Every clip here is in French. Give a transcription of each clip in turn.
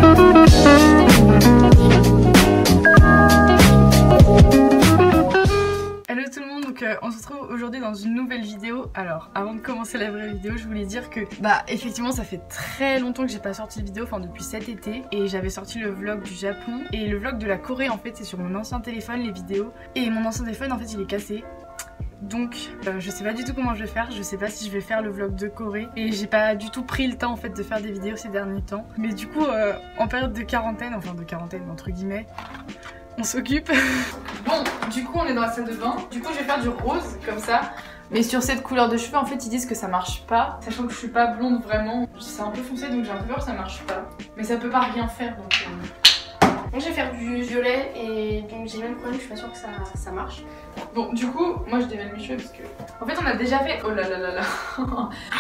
Hello tout le monde, donc on se retrouve aujourd'hui dans une nouvelle vidéo. Alors avant de commencer la vraie vidéo, je voulais dire que effectivement ça fait très longtemps que j'ai pas sorti de vidéo, enfin depuis cet été. Et j'avais sorti le vlog du Japon et le vlog de la Corée en fait c'est sur mon ancien téléphone les vidéos. Et mon ancien téléphone en fait il est cassé. Donc je sais pas du tout comment je vais faire, je sais pas si je vais faire le vlog de Corée. Et j'ai pas du tout pris le temps en fait de faire des vidéos ces derniers temps. Mais du coup en période de quarantaine, enfin de quarantaine entre guillemets, on s'occupe. Bon, du coup on est dans la salle de bain. Du coup je vais faire du rose comme ça. Mais sur cette couleur de cheveux en fait ils disent que ça marche pas. Sachant que je suis pas blonde vraiment. C'est un peu foncé donc j'ai un peu peur que ça marche pas. Mais ça peut pas rien faire donc... Moi je vais faire du violet et donc j'ai le même problème, je suis pas sûre que ça marche. Bon du coup moi je démêle mes cheveux parce que en fait on a déjà fait, oh là là là là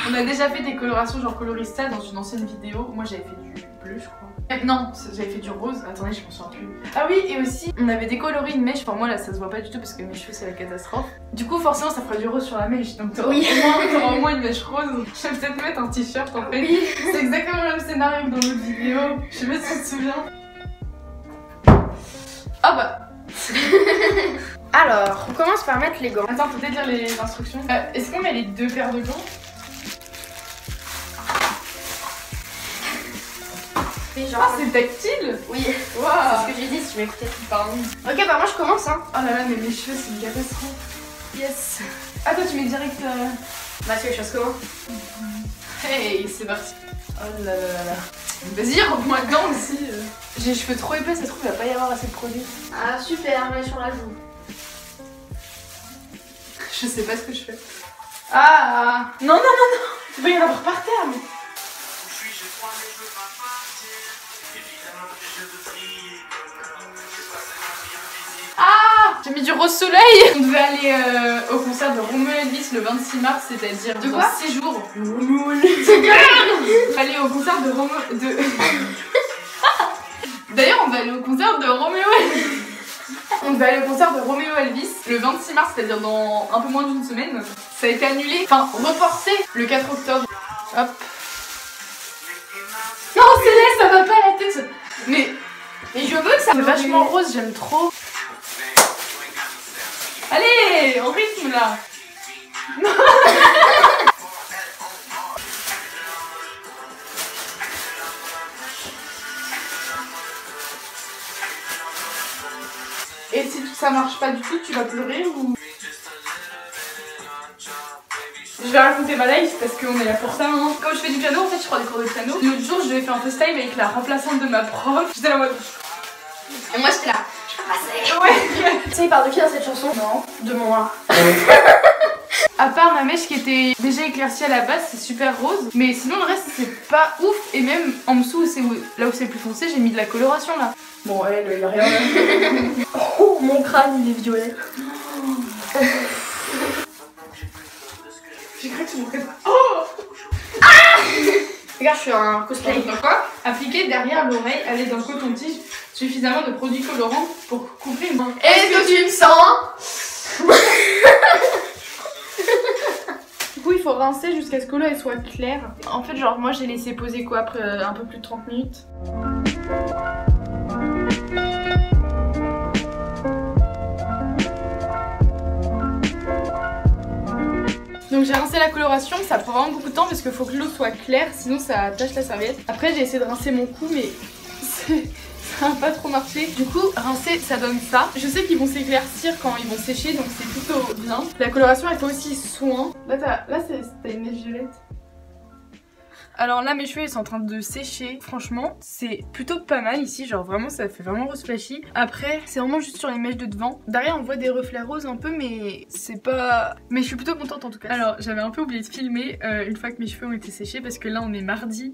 on a déjà fait des colorations genre colorista dans une ancienne vidéo. Moi j'avais fait du bleu je crois. Non j'avais fait du rose, attendez je m'en souviens plus. Ah oui et aussi on avait décoloré une mèche, enfin moi là ça se voit pas du tout parce que mes cheveux c'est la catastrophe. Du coup forcément ça fera du rose sur la mèche donc t'auras au moins une mèche rose. Je vais peut-être mettre un t-shirt en fait. Oui. C'est exactement le même scénario que dans l'autre vidéo. Je sais pas si tu te souviens. Ah bah Alors, on commence par mettre les gants. Attends, peut-être lire les instructions. Est-ce qu'on met les deux paires de gants? Genre... Ah, c'est tactile. Oui, wow. C'est ce que j'ai dit si tu m'écoutais. Pardon. Ok, bah moi je commence hein. Oh là là, mais mes cheveux c'est une catastrophe. Yes. Ah toi tu mets direct... Bah c'est les choses comment? Hey, c'est parti. Oh là là là là. Vas-y, rentre-moi dedans aussi. J'ai les cheveux trop épais, ça se trouve il va pas y avoir assez de produit. Ah super, mais sur la joue. Je sais pas ce que je fais. Ah non non non non. Il va y en avoir par terre mais... Ah, j'ai mis du rose soleil. On devait aller au concert de Romeo Elvis le 26 mars, c'est-à-dire dans 6 jours. Aller au concert de Romeo... D'ailleurs, on va aller au concert de Romeo Elvis. On devait aller au concert de Romeo Elvis le 26 mars, c'est-à-dire dans un peu moins d'une semaine. Ça a été annulé, enfin reporté le 4 octobre. Hop. Non, Céleste, ça va pas à la tête. Mais je veux que ça... C'est vachement rose, j'aime trop. Allez, en rythme là. Et si ça marche pas du tout, tu vas pleurer ou... Je vais raconter ma life parce qu'on est là pour ça hein. Quand je fais du piano, en fait je prends des cours de piano. L'autre jour je devais faire un FaceTime avec la remplaçante de ma prof. J'étais là en mode... Et moi j'étais là, je peux passer. Ouais. Tu sais il part de qui dans cette chanson? Non, de moi. À part ma mèche qui était déjà éclaircie à la base, c'est super rose. Mais sinon le reste c'est pas ouf. Et même en dessous, là où c'est plus foncé, j'ai mis de la coloration là. Bon elle, il y a rien. Oh mon crâne il est violet. J'ai cru que tu montrais pas. Oh ah. Regarde, je suis un cosplay. Quoi? Appliquer derrière l'oreille, aller dans le coton-tige suffisamment de produits colorants pour couvrir. Est-ce que tu me sens? Du coup il faut rincer jusqu'à ce que l'eau elle soit claire. En fait genre moi j'ai laissé poser quoi après un peu plus de 30 minutes. Donc j'ai rincé la coloration, ça prend vraiment beaucoup de temps parce qu'il faut que l'eau soit claire sinon ça tache la serviette. Après j'ai essayé de rincer mon cou mais ça n'a pas trop marché. Du coup rincer ça donne ça. Je sais qu'ils vont s'éclaircir quand ils vont sécher donc c'est plutôt bien. La coloration elle fait aussi soin. Là t'as une mèche violette. Alors là mes cheveux ils sont en train de sécher. Franchement c'est plutôt pas mal ici, genre vraiment ça fait vraiment rose flashy. Après c'est vraiment juste sur les mèches de devant. Derrière on voit des reflets roses un peu mais c'est pas... Mais je suis plutôt contente en tout cas. Alors j'avais un peu oublié de filmer une fois que mes cheveux ont été séchés parce que là on est mardi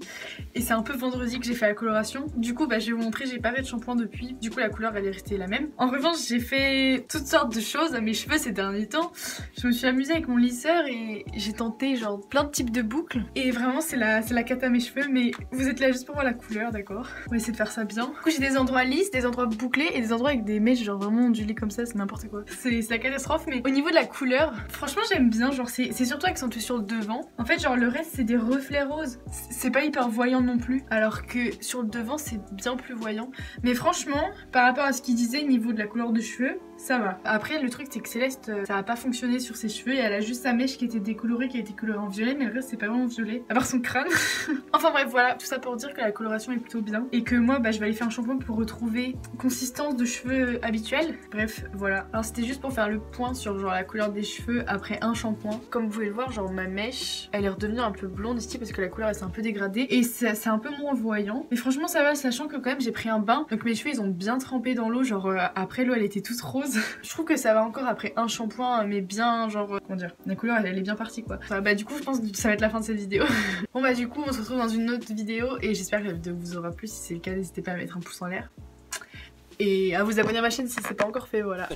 et c'est un peu vendredi que j'ai fait la coloration. Du coup je vais vous montrer, j'ai pas fait de shampoing depuis. Du coup la couleur elle est restée la même. En revanche j'ai fait toutes sortes de choses à mes cheveux ces derniers temps. Je me suis amusée avec mon lisseur et j'ai tenté genre plein de types de boucles. Et vraiment c'est la c'est la cata à mes cheveux, mais vous êtes là juste pour voir la couleur, d'accord? On va essayer de faire ça bien. Du coup, j'ai des endroits lisses, des endroits bouclés et des endroits avec des mèches genre vraiment ondulées comme ça, c'est n'importe quoi. C'est la catastrophe, mais au niveau de la couleur, franchement j'aime bien, genre c'est surtout accentué sur le devant. En fait genre le reste c'est des reflets roses, c'est pas hyper voyant non plus, alors que sur le devant c'est bien plus voyant. Mais franchement, par rapport à ce qu'il disait niveau de la couleur de cheveux, ça va. Après le truc c'est que Céleste, ça a pas fonctionné sur ses cheveux et elle a juste sa mèche qui était décolorée, qui a été colorée en violet, mais le reste c'est pas vraiment violet, à part son crâne. Enfin bref voilà, tout ça pour dire que la coloration est plutôt bien et que moi bah je vais aller faire un shampoing pour retrouver consistance de cheveux habituelle. Bref voilà, alors c'était juste pour faire le point sur genre la couleur des cheveux après un shampoing. Comme vous pouvez le voir, genre ma mèche elle est redevenue un peu blonde ici parce que la couleur elle s'est un peu dégradée et c'est un peu moins voyant, mais franchement ça va, sachant que quand même j'ai pris un bain donc mes cheveux ils ont bien trempé dans l'eau, genre après l'eau elle était toute rose. Je trouve que ça va encore après un shampoing, mais bien genre comment dire, la couleur elle est bien partie quoi. Enfin, bah du coup je pense que ça va être la fin de cette vidéo. Bon bah du coup on se retrouve dans une autre vidéo et j'espère que la vidéo vous aura plu. Si c'est le cas, n'hésitez pas à mettre un pouce en l'air et à vous abonner à ma chaîne si c'est pas encore fait, voilà.